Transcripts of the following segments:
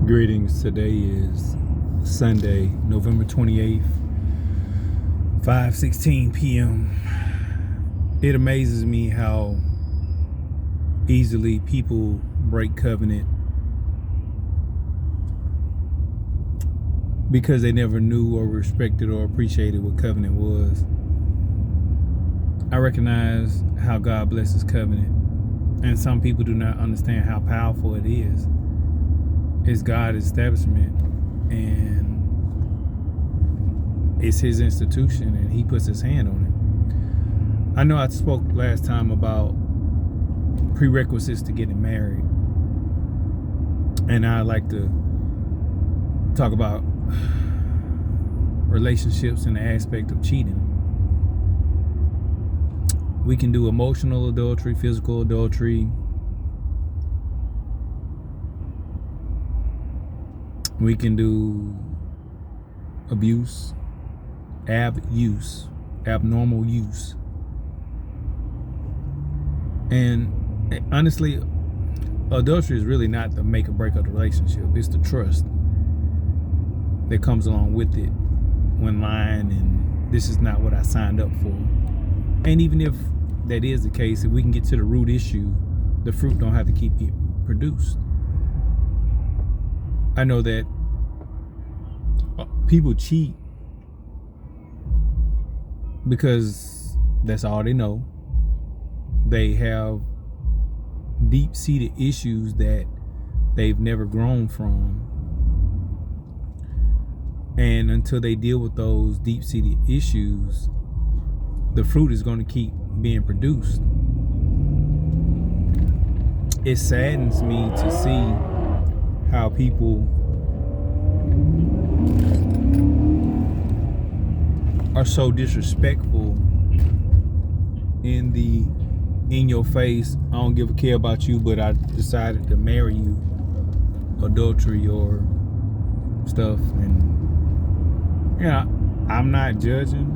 Greetings. Today is Sunday, November 28th, 5:16 p.m. It amazes me how easily people break covenant because they never knew or respected or appreciated what covenant was. I recognize how God blesses covenant, and some people do not understand how powerful it is. It's God's establishment, and it's His institution, and He puts His hand on it. I know I spoke last time about prerequisites to getting married, and I like to talk about relationships and the aspect of cheating. We can do emotional adultery, physical adultery. We can do abuse, abnormal use. And honestly, adultery is really not the make or break of the relationship. It's the trust that comes along with it when lying and this is not what I signed up for. And even if that is the case, if we can get to the root issue, the fruit don't have to keep being produced. I know that people cheat because that's all they know. They have deep-seated issues that they've never grown from. And until they deal with those deep-seated issues, the fruit is going to keep being produced. It saddens me to see how people are so disrespectful in your face, I don't give a care about you, but I decided to marry you, adultery or stuff. And I'm not judging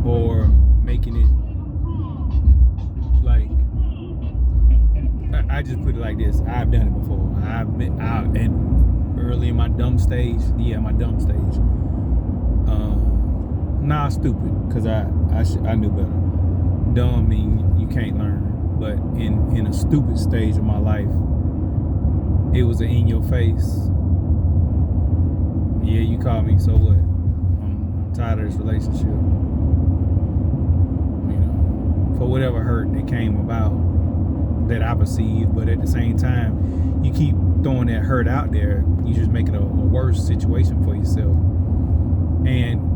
or making it like, I just put it like this. I've done it before. And early in my dumb stage. Stupid, because I knew better. Dumb mean you can't learn. But in a stupid stage of my life, it was in your face. Yeah, you called me, so what? I'm tired of this relationship. For whatever hurt that came about that I perceived, but at the same time, you keep throwing that hurt out there, you just make it a worse situation for yourself. And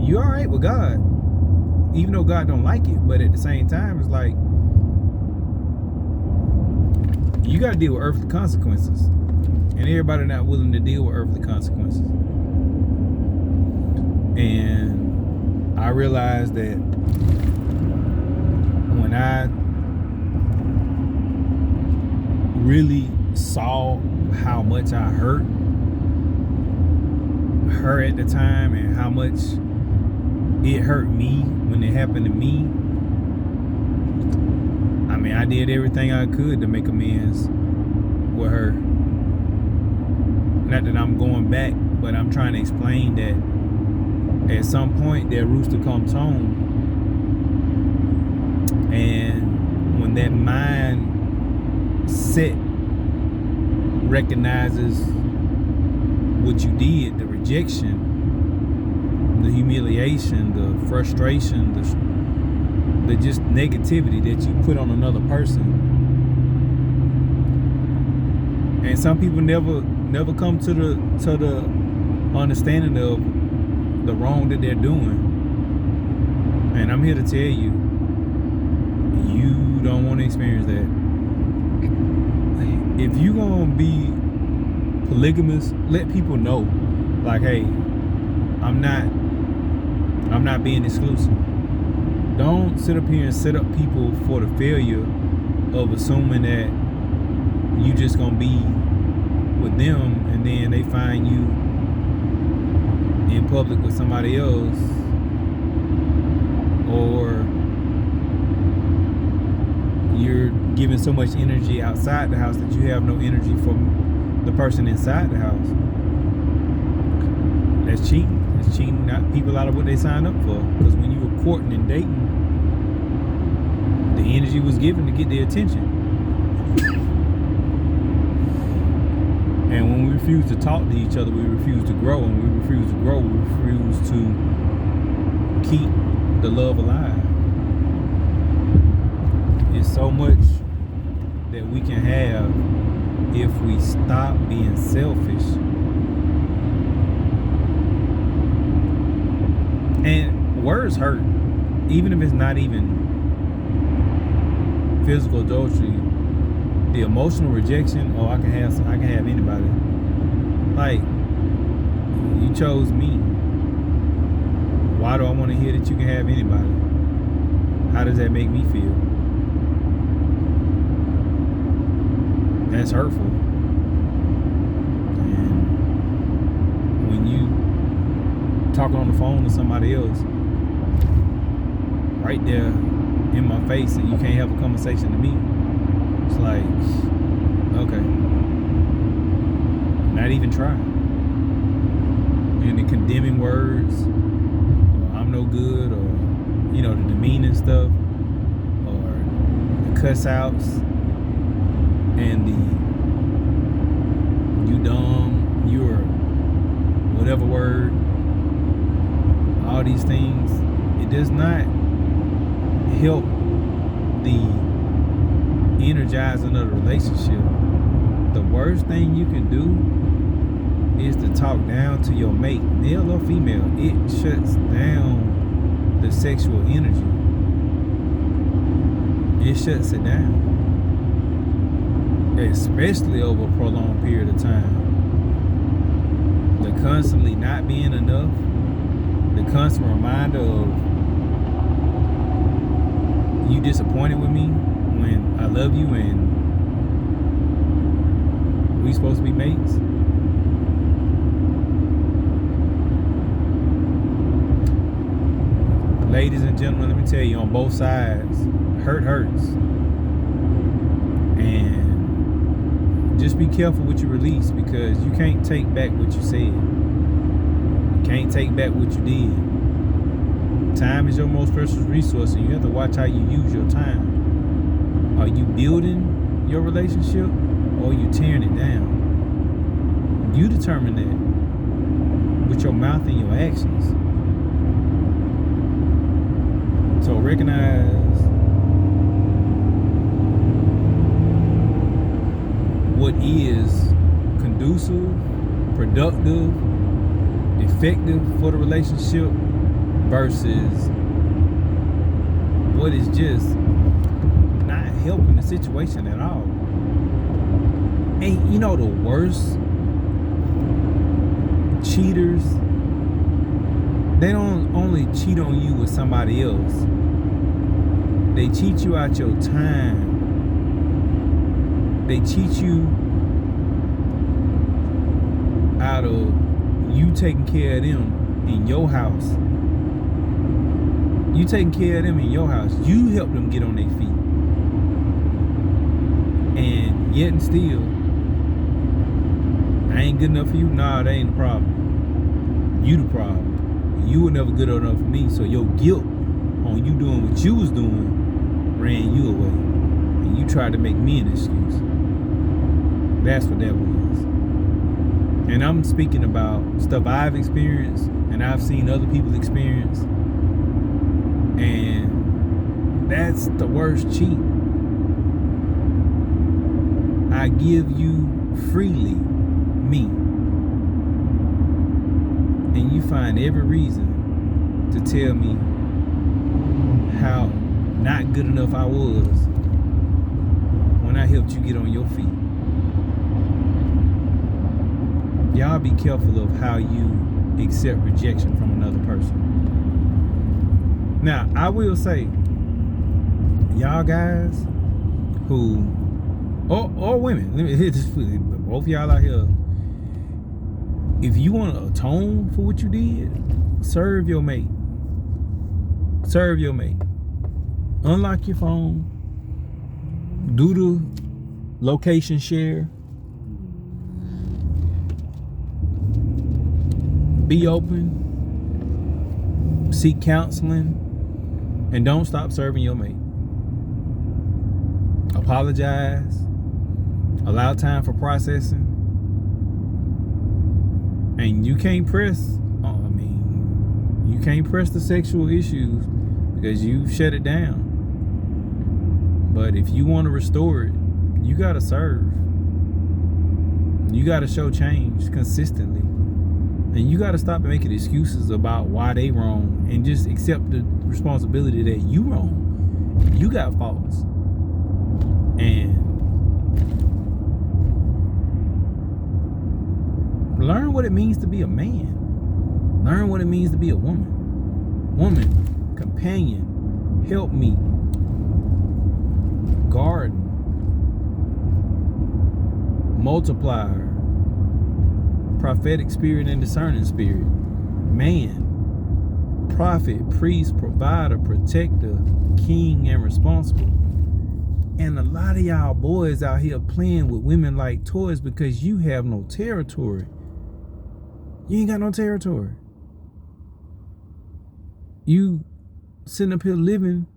you're all right with God, even though God don't like it, but at the same time, it's like you got to deal with earthly consequences, and everybody not willing to deal with earthly consequences. And I realized that when I really saw how much I hurt her at the time and how much it hurt me when it happened to me, I mean, I did everything I could to make amends with her. Not that I'm going back, but I'm trying to explain that at some point that rooster comes home, and when that mind set recognizes what you did, the rejection, the humiliation, the frustration, the just negativity that you put on another person. And some people never come to the understanding of the wrong that they're doing. And I'm here to tell you, you don't want to experience that. If you're gonna be polygamous, let people know, like, hey, I'm not being exclusive. Don't sit up here and set up people for the failure of assuming that you just gonna be with them, and then they find you in public with somebody else, or you're giving so much energy outside the house that you have no energy for the person inside the house. That's cheating. It's cheating not people out of what they signed up for. Because when you were courting and dating, the energy was given to get their attention. And when we refuse to talk to each other, we refuse to grow. And when we refuse to grow, we refuse to keep the love alive. It's so much that we can have if we stop being selfish. And words hurt, even if it's not even physical adultery. The emotional rejection, I can have anybody. Like, you chose me. Why do I want to hear that you can have anybody? How does that make me feel? That's hurtful. And when you talking on the phone to somebody else right there in my face and you can't have a conversation to me, it's like, okay, not even try. And the condemning words, or I'm no good, or the demeaning stuff, or the cuss outs, and the you dumb, you're whatever word, all these things, it does not help the energizing of the relationship. The worst thing you can do is to talk down to your mate, male or female. It shuts down the sexual energy. It shuts it down. Especially over a prolonged period of time. The constantly not being enough, the constant reminder of you disappointed with me when I love you and we supposed to be mates. Ladies and gentlemen, let me tell you, on both sides, hurt hurts. And just be careful what you release, because you can't take back what you said. You can't take back what you did. Time is your most precious resource, and you have to watch how you use your time. Are you building your relationship, or are you tearing it down? You determine that with your mouth and your actions. So recognize what is conducive, productive, effective for the relationship versus what is just not helping the situation at all. And the worst cheaters, they don't only cheat on you with somebody else. They cheat you out your time. They cheat you out of you taking care of them in your house. You taking care of them in your house. You help them get on their feet. And yet and still, I ain't good enough for you. Nah, that ain't the problem. You the problem. You were never good enough for me, so your guilt on you doing what you was doing ran you away. And you tried to make me an excuse. That's what that was. And I'm speaking about stuff I've experienced and I've seen other people experience. And that's the worst cheat. I give you freely me. And you find every reason to tell me how not good enough I was when I helped you get on your feet. Y'all be careful of how you accept rejection from another person. Now, I will say, y'all guys who, or women, let me hit this, both y'all out here, if you want to atone for what you did, serve your mate. Serve your mate. Unlock your phone. Do the location share. Be open. Seek counseling. And don't stop serving your mate. Apologize. Allow time for processing. And you can't press, you can't press the sexual issues because you shut it down. But if you want to restore it, you got to serve. You got to show change consistently. And you got to stop making excuses about why they wrong and just accept the responsibility that you wrong. You got faults. And learn what it means to be a man. Learn what it means to be a woman. Woman, companion, help me, garden, multiplier, prophetic spirit and discerning spirit. Man, prophet, priest, provider, protector, king, and responsible. And a lot of y'all boys out here playing with women like toys because you have no territory. You ain't got no territory. You sitting up here living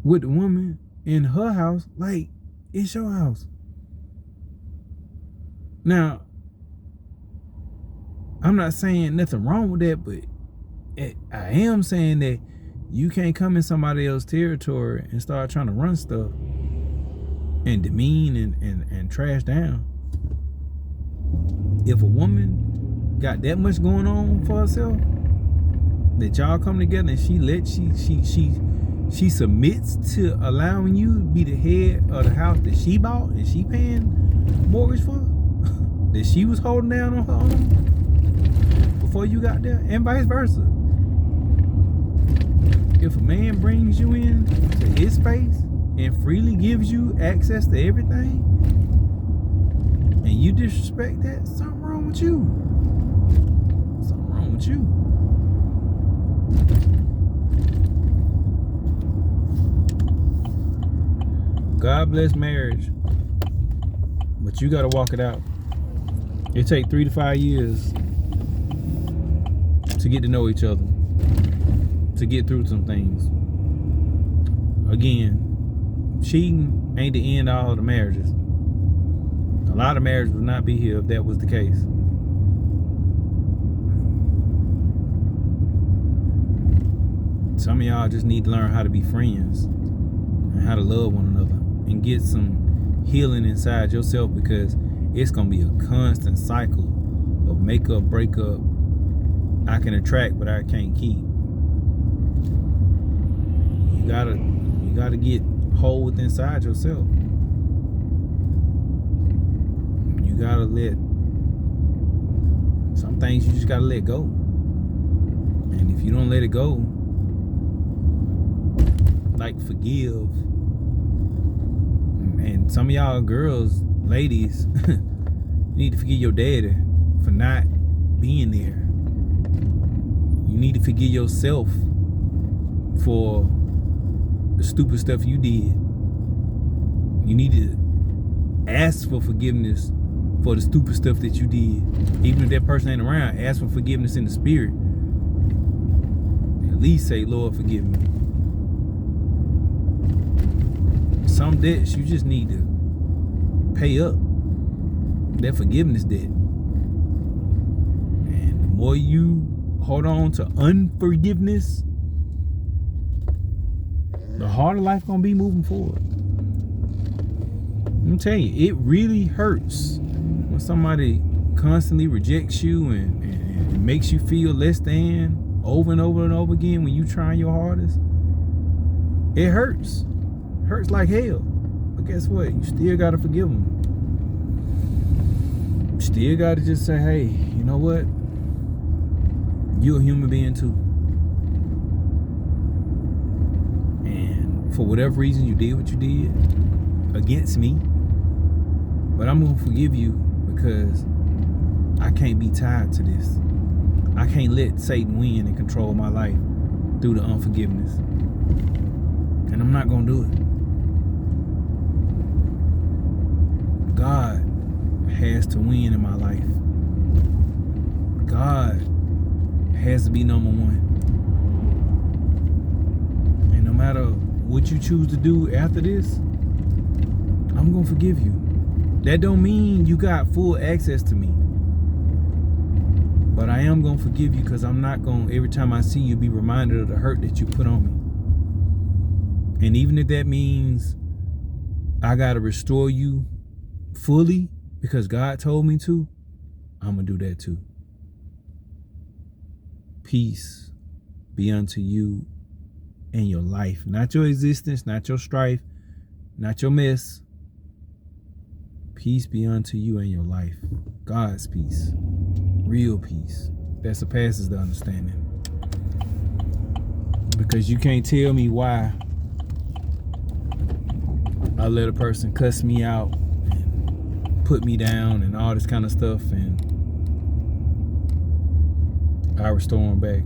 with the woman in her house like it's your house. Now, I'm not saying nothing wrong with that, but I am saying that you can't come in somebody else's territory and start trying to run stuff and demean and trash down. If a woman got that much going on for herself, that y'all come together and she submits to allowing you to be the head of the house that she bought and she paying mortgage for, that she was holding down on her own before you got there, and vice versa. If a man brings you in to his space and freely gives you access to everything, and you disrespect that, something wrong with you. Something wrong with you. God bless marriage, but you gotta walk it out. It takes 3 to 5 years to get to know each other, to get through some things. Again, cheating ain't the end all of the marriages. A lot of marriages would not be here if that was the case. Some of y'all just need to learn how to be friends and how to love one another and get some healing inside yourself, because it's gonna be a constant cycle of make up, break up. I can attract, but I can't keep. You gotta get whole within inside yourself. You gotta let some things, you just gotta let go. And if you don't let it go, like forgive. And some of y'all girls, ladies, need to forgive your daddy for not being there. You need to forgive yourself for the stupid stuff you did. You need to ask for forgiveness for the stupid stuff that you did. Even if that person ain't around, ask for forgiveness in the spirit. At least say, Lord, forgive me. Some debts you just need to pay up. That forgiveness debt. And the more you hold on to unforgiveness, the harder life gonna be moving forward. I'm telling you, it really hurts when somebody constantly rejects you and makes you feel less than over and over and over again when you trying your hardest. It hurts. It hurts like hell. But guess what? You still gotta forgive them. You still gotta just say, hey, you know what? You're a human being too. And for whatever reason you did what you did against me, but I'm gonna forgive you because I can't be tied to this. I can't let Satan win and control my life through the unforgiveness. And I'm not gonna do it. God has to win in my life. God has to be number one. And no matter what you choose to do after this, I'm going to forgive you. That don't mean you got full access to me. But I am going to forgive you, because I'm not going to, every time I see you, be reminded of the hurt that you put on me. And even if that means I got to restore you fully because God told me to, I'm going to do that too. Peace be unto you and your life. Not your existence, not your strife, not your mess. Peace be unto you and your life. God's peace. Real peace. That surpasses the understanding. Because you can't tell me why I let a person cuss me out and put me down and all this kind of stuff, and I restore them back.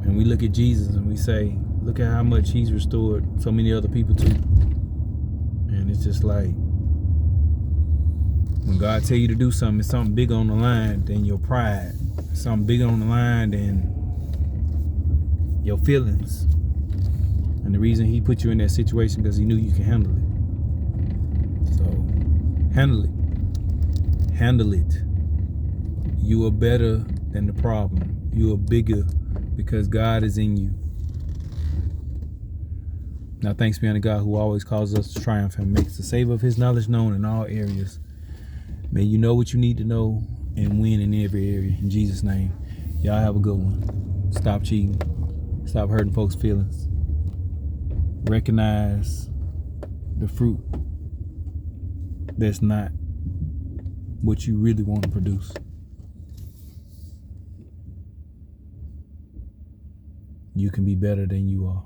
And we look at Jesus and we say, look at how much he's restored so many other people too. And it's just like, when God tell you to do something, it's something bigger on the line than your pride. Something bigger on the line than your feelings. And the reason he put you in that situation, because he knew you can handle it. So, handle it. Handle it. You are better than the problem. You are bigger because God is in you. Now, thanks be unto God, who always causes us to triumph and makes the savor of his knowledge known in all areas. May you know what you need to know and win in every area. In Jesus' name. Y'all have a good one. Stop cheating. Stop hurting folks' feelings. Recognize the fruit that's not what you really want to produce. You can be better than you are.